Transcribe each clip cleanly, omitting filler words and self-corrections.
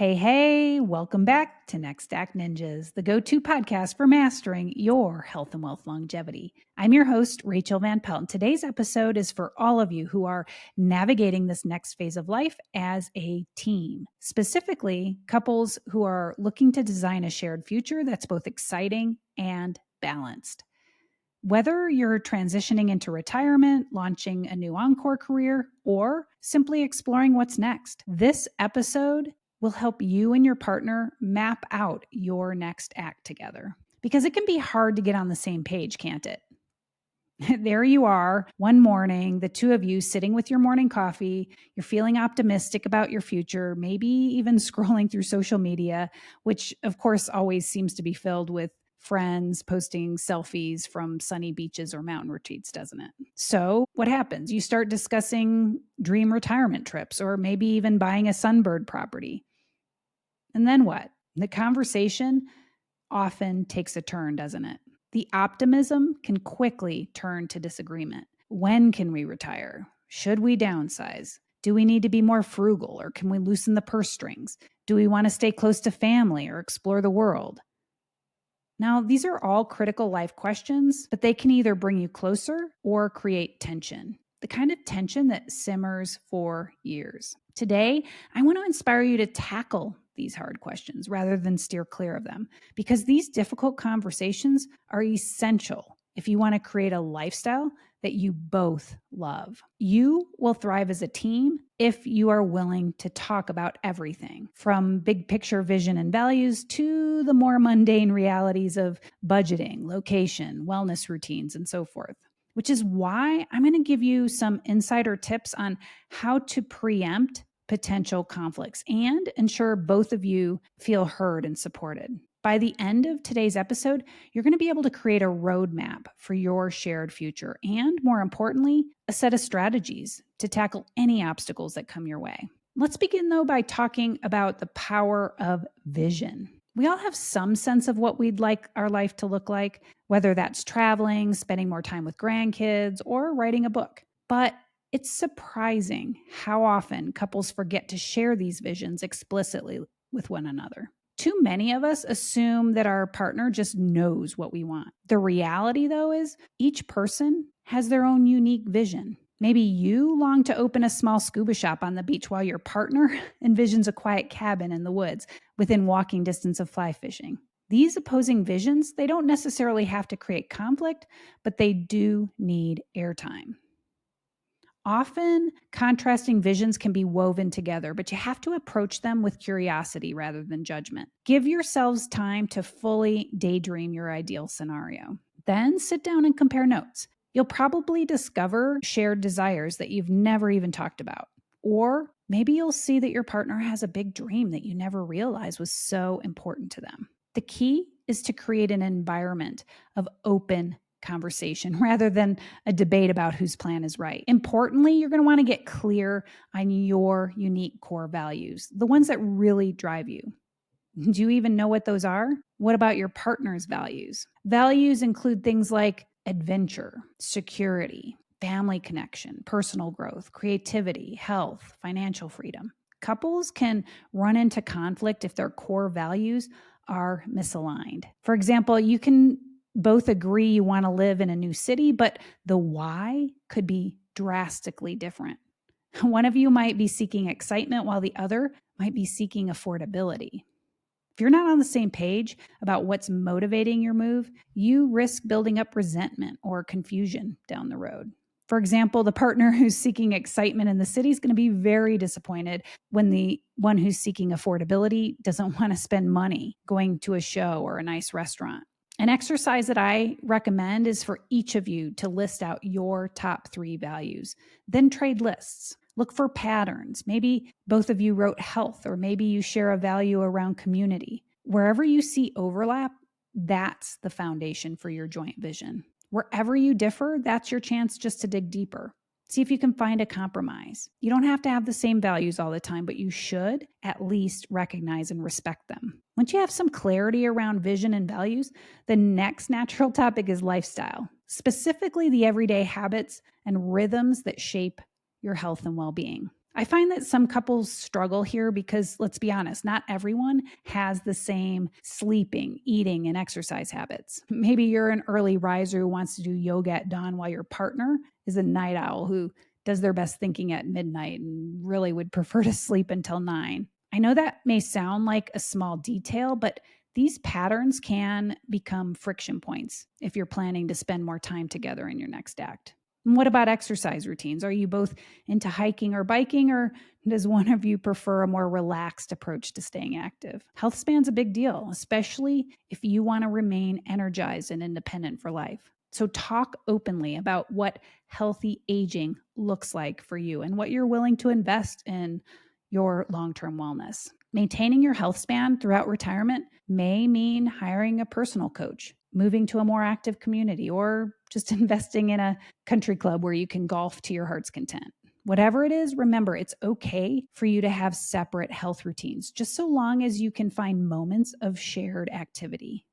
Hey, welcome back to Next Stack Ninjas, the go-to podcast for mastering your health and wealth longevity. I'm your host, Rachael Van Pelt, and today's episode is for all of you who are navigating this next phase of life as a team, specifically couples who are looking to design a shared future that's both exciting and balanced. Whether you're transitioning into retirement, launching a new encore career, or simply exploring what's next, this episode will help you and your partner map out your next act together. Because it can be hard to get on the same page, can't it? There you are, one morning, the two of you sitting with your morning coffee, you're feeling optimistic about your future, maybe even scrolling through social media, which of course always seems to be filled with friends posting selfies from sunny beaches or mountain retreats, doesn't it? So what happens? You start discussing dream retirement trips or maybe even buying a sunbird property. And then what? The conversation often takes a turn, doesn't it? The optimism can quickly turn to disagreement. When can we retire? Should we downsize? Do we need to be more frugal or can we loosen the purse strings? Do we want to stay close to family or explore the world? Now, these are all critical life questions, but they can either bring you closer or create tension, the kind of tension that simmers for years. Today, I want to inspire you to tackle these hard questions rather than steer clear of them, because these difficult conversations are essential if you want to create a lifestyle that you both love. You will thrive as a team if you are willing to talk about everything from big picture vision and values to the more mundane realities of budgeting, location, wellness routines, and so forth. Which is why I'm going to give you some insider tips on how to preempt potential conflicts and ensure both of you feel heard and supported. By the end of today's episode, you're going to be able to create a roadmap for your shared future and, more importantly, a set of strategies to tackle any obstacles that come your way. Let's begin, though, by talking about the power of vision. We all have some sense of what we'd like our life to look like, whether that's traveling, spending more time with grandkids, or writing a book. But it's surprising how often couples forget to share these visions explicitly with one another. Too many of us assume that our partner just knows what we want. The reality, though, is each person has their own unique vision. Maybe you long to open a small scuba shop on the beach while your partner envisions a quiet cabin in the woods within walking distance of fly fishing. These opposing visions, they don't necessarily have to create conflict, but they do need airtime. Often, contrasting visions can be woven together, but you have to approach them with curiosity rather than judgment. Give yourselves time to fully daydream your ideal scenario. Then sit down and compare notes. You'll probably discover shared desires that you've never even talked about. Or maybe you'll see that your partner has a big dream that you never realized was so important to them. The key is to create an environment of open conversation rather than a debate about whose plan is right. Importantly, you're going to want to get clear on your unique core values, the ones that really drive you. Do you even know what those are? What about your partner's values? Values include things like adventure, security, family connection, personal growth, creativity, health, financial freedom. Couples can run into conflict if their core values are misaligned. For example, you can both agree you want to live in a new city, but the why could be drastically different. One of you might be seeking excitement while the other might be seeking affordability. If you're not on the same page about what's motivating your move, you risk building up resentment or confusion down the road. For example, the partner who's seeking excitement in the city is going to be very disappointed when the one who's seeking affordability doesn't want to spend money going to a show or a nice restaurant. An exercise that I recommend is for each of you to list out your top 3 values, then trade lists. Look for patterns. Maybe both of you wrote health, or maybe you share a value around community. Wherever you see overlap, that's the foundation for your joint vision. Wherever you differ, that's your chance just to dig deeper. See if you can find a compromise. You don't have to have the same values all the time, but you should at least recognize and respect them. Once you have some clarity around vision and values, the next natural topic is lifestyle, specifically the everyday habits and rhythms that shape your health and well-being. I find that some couples struggle here because, let's be honest, not everyone has the same sleeping, eating, and exercise habits. Maybe you're an early riser who wants to do yoga at dawn while your partner is a night owl who does their best thinking at midnight and really would prefer to sleep until 9. I know that may sound like a small detail, but these patterns can become friction points if you're planning to spend more time together in your next act. And what about exercise routines? Are you both into hiking or biking, or does one of you prefer a more relaxed approach to staying active? Healthspan's a big deal, especially if you want to remain energized and independent for life. So talk openly about what healthy aging looks like for you and what you're willing to invest in your long-term wellness. Maintaining your health span throughout retirement may mean hiring a personal coach, moving to a more active community, or just investing in a country club where you can golf to your heart's content. Whatever it is, remember it's okay for you to have separate health routines, just so long as you can find moments of shared activity.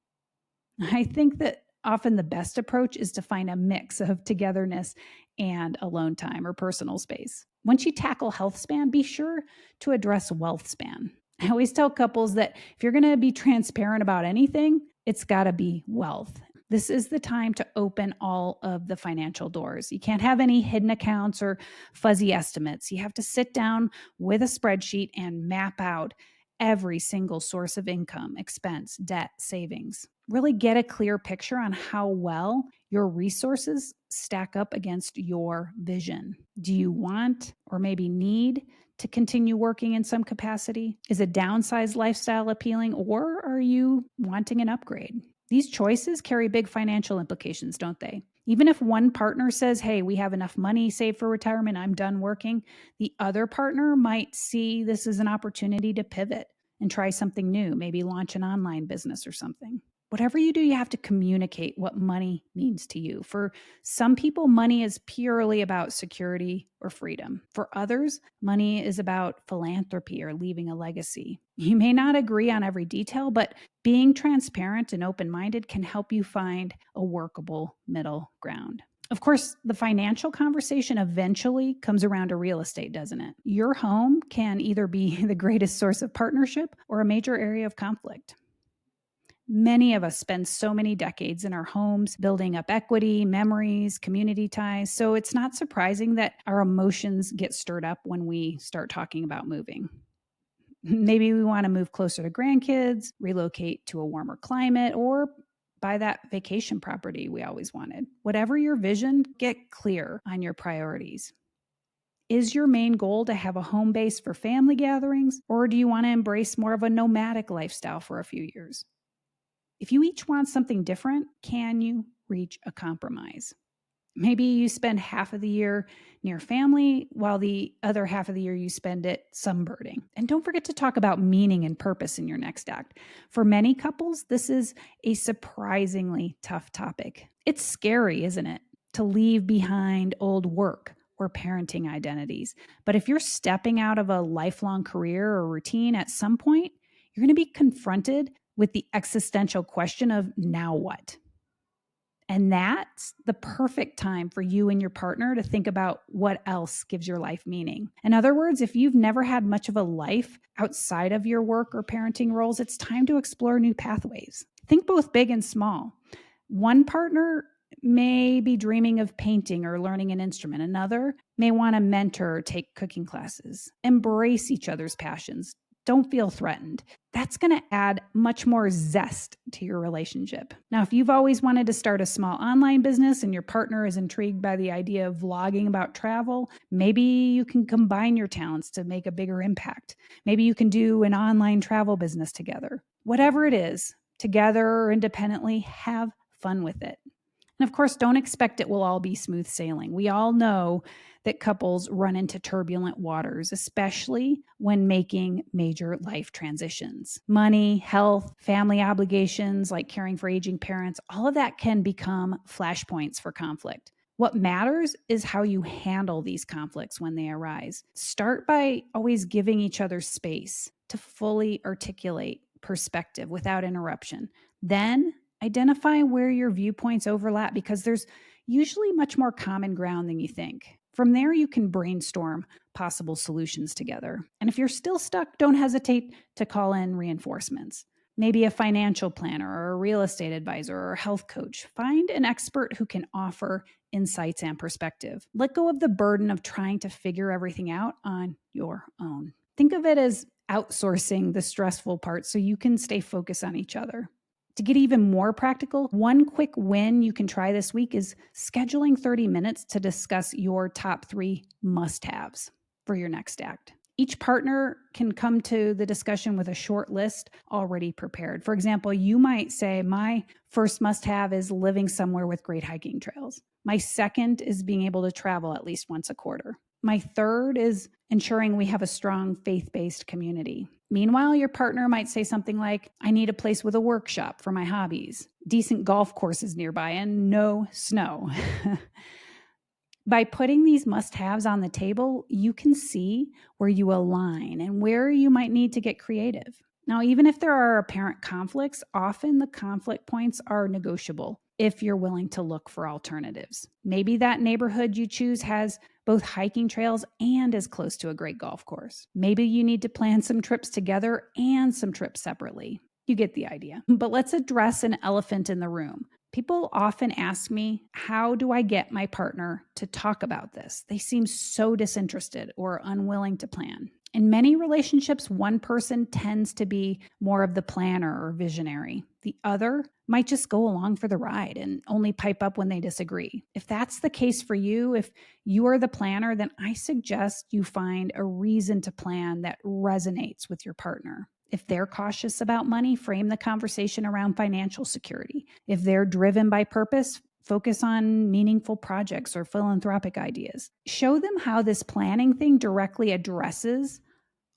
I think that often the best approach is to find a mix of togetherness and alone time or personal space. Once you tackle health span, be sure to address wealth span. I always tell couples that if you're going to be transparent about anything, it's got to be wealth. This is the time to open all of the financial doors. You can't have any hidden accounts or fuzzy estimates. You have to sit down with a spreadsheet and map out every single source of income, expense, debt, savings. Really get a clear picture on how well your resources stack up against your vision. Do you want or maybe need to continue working in some capacity? Is a downsized lifestyle appealing, or are you wanting an upgrade? These choices carry big financial implications, don't they? Even if one partner says, hey, we have enough money saved for retirement, I'm done working, the other partner might see this as an opportunity to pivot and try something new, maybe launch an online business or something. Whatever you do, you have to communicate what money means to you. For some people, money is purely about security or freedom. For others, money is about philanthropy or leaving a legacy. You may not agree on every detail, but being transparent and open-minded can help you find a workable middle ground. Of course, the financial conversation eventually comes around to real estate, doesn't it? Your home can either be the greatest source of partnership or a major area of conflict. Many of us spend so many decades in our homes building up equity, memories, community ties. So it's not surprising that our emotions get stirred up when we start talking about moving. Maybe we want to move closer to grandkids, relocate to a warmer climate, or buy that vacation property we always wanted. Whatever your vision, get clear on your priorities. Is your main goal to have a home base for family gatherings, or do you want to embrace more of a nomadic lifestyle for a few years? If you each want something different, can you reach a compromise? Maybe you spend half of the year near family while the other half of the year you spend it sunbirding. And don't forget to talk about meaning and purpose in your next act. For many couples, this is a surprisingly tough topic. It's scary, isn't it, to leave behind old work or parenting identities. But if you're stepping out of a lifelong career or routine at some point, you're going to be confronted with the existential question of now what? And that's the perfect time for you and your partner to think about what else gives your life meaning. In other words, if you've never had much of a life outside of your work or parenting roles, it's time to explore new pathways. Think both big and small. One partner may be dreaming of painting or learning an instrument. Another may want to mentor or take cooking classes. Embrace each other's passions. Don't feel threatened. That's going to add much more zest to your relationship. Now, if you've always wanted to start a small online business and your partner is intrigued by the idea of vlogging about travel, maybe you can combine your talents to make a bigger impact. Maybe you can do an online travel business together. Whatever it is, together or independently, have fun with it. And of course, don't expect it will all be smooth sailing. We all know that couples run into turbulent waters, especially when making major life transitions. Money, health, family obligations like caring for aging parents, all of that can become flashpoints for conflict. What matters is how you handle these conflicts when they arise. Start by always giving each other space to fully articulate perspective without interruption. Then identify where your viewpoints overlap, because there's usually much more common ground than you think. From there, you can brainstorm possible solutions together. And if you're still stuck, don't hesitate to call in reinforcements. Maybe a financial planner or a real estate advisor or a health coach. Find an expert who can offer insights and perspective. Let go of the burden of trying to figure everything out on your own. Think of it as outsourcing the stressful part so you can stay focused on each other. To get even more practical, one quick win you can try this week is scheduling 30 minutes to discuss your top 3 must-haves for your next act. Each partner can come to the discussion with a short list already prepared. For example, you might say, my first must-have is living somewhere with great hiking trails. My second is being able to travel at least once a quarter. My third is ensuring we have a strong faith-based community. Meanwhile, your partner might say something like, I need a place with a workshop for my hobbies, decent golf courses nearby, and no snow. By putting these must-haves on the table, you can see where you align and where you might need to get creative. Now, even if there are apparent conflicts, often the conflict points are negotiable if you're willing to look for alternatives. Maybe that neighborhood you choose has both hiking trails and is close to a great golf course. Maybe you need to plan some trips together and some trips separately. You get the idea. But let's address an elephant in the room. People often ask me, how do I get my partner to talk about this? They seem so disinterested or unwilling to plan. In many relationships, one person tends to be more of the planner or visionary. The other might just go along for the ride and only pipe up when they disagree. If that's the case for you, if you are the planner, then I suggest you find a reason to plan that resonates with your partner. If they're cautious about money, frame the conversation around financial security. If they're driven by purpose, focus on meaningful projects or philanthropic ideas. Show them how this planning thing directly addresses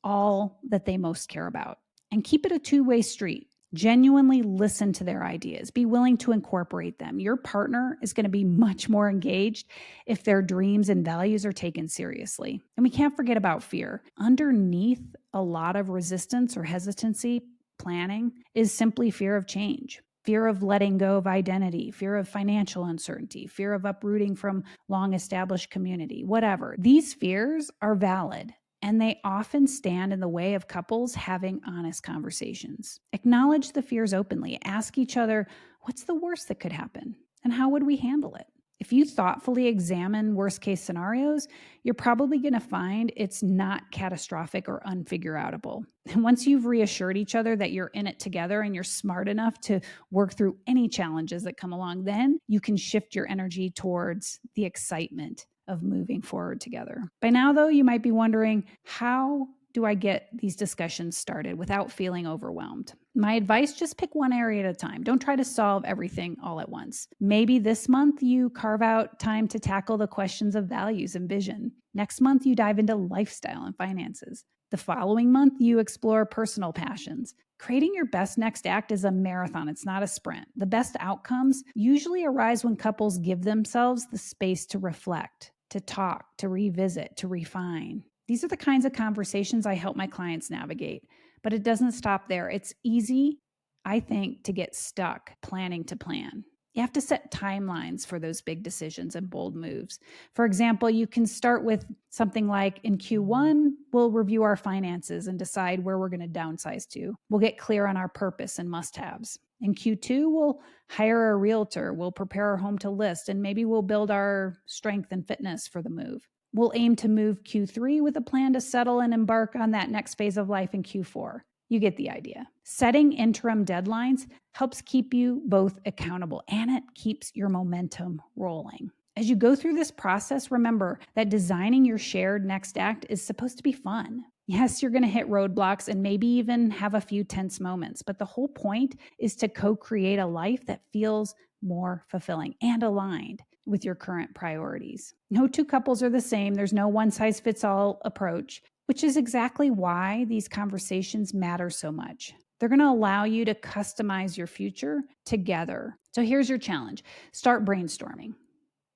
all that they most care about. And keep it a two-way street. Genuinely listen to their ideas. Be willing to incorporate them. Your partner is going to be much more engaged if their dreams and values are taken seriously. And we can't forget about fear. Underneath a lot of resistance or hesitancy planning is simply fear of change. Fear of letting go of identity, fear of financial uncertainty, fear of uprooting from long-established community, whatever. These fears are valid, and they often stand in the way of couples having honest conversations. Acknowledge the fears openly. Ask each other, what's the worst that could happen? And how would we handle it? If you thoughtfully examine worst-case scenarios, you're probably going to find it's not catastrophic or unfigureoutable. And once you've reassured each other that you're in it together and you're smart enough to work through any challenges that come along, then you can shift your energy towards the excitement of moving forward together. By now, though, you might be wondering, how do I get these discussions started without feeling overwhelmed? My advice, just pick one area at a time. Don't try to solve everything all at once. Maybe this month you carve out time to tackle the questions of values and vision. Next month, you dive into lifestyle and finances. The following month, you explore personal passions. Creating your best next act is a marathon. It's not a sprint. The best outcomes usually arise when couples give themselves the space to reflect, to talk, to revisit, to refine. These are the kinds of conversations I help my clients navigate, but it doesn't stop there. It's easy, I think, to get stuck planning to plan. You have to set timelines for those big decisions and bold moves. For example, you can start with something like, in Q1, we'll review our finances and decide where we're going to downsize to. We'll get clear on our purpose and must-haves. In Q2, we'll hire a realtor, we'll prepare our home to list, and maybe we'll build our strength and fitness for the move. We'll aim to move Q3 with a plan to settle and embark on that next phase of life in Q4. You get the idea. Setting interim deadlines helps keep you both accountable, and it keeps your momentum rolling. As you go through this process, remember that designing your shared next act is supposed to be fun. Yes, you're going to hit roadblocks and maybe even have a few tense moments, but the whole point is to co-create a life that feels more fulfilling and aligned with your current priorities. No two couples are the same. There's no one-size-fits-all approach, which is exactly why these conversations matter so much. They're going to allow you to customize your future together. So here's your challenge. Start brainstorming.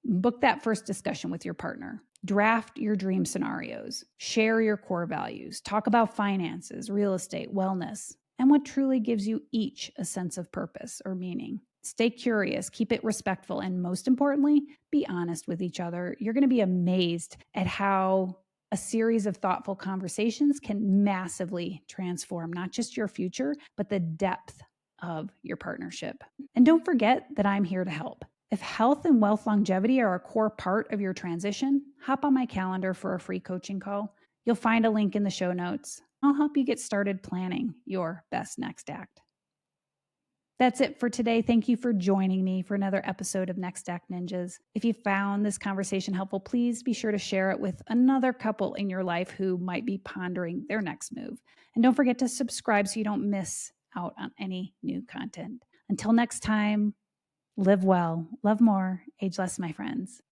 Book that first discussion with your partner. Draft your dream scenarios. Share your core values. Talk about finances, real estate, wellness, and what truly gives you each a sense of purpose or meaning. Stay curious, keep it respectful, and most importantly, be honest with each other. You're going to be amazed at how a series of thoughtful conversations can massively transform not just your future, but the depth of your partnership. And don't forget that I'm here to help. If health and wealth longevity are a core part of your transition, hop on my calendar for a free coaching call. You'll find a link in the show notes. I'll help you get started planning your best next act. That's it for today. Thank you for joining me for another episode of Next Act Ninjas. If you found this conversation helpful, please be sure to share it with another couple in your life who might be pondering their next move. And don't forget to subscribe so you don't miss out on any new content. Until next time, live well, love more, age less, my friends.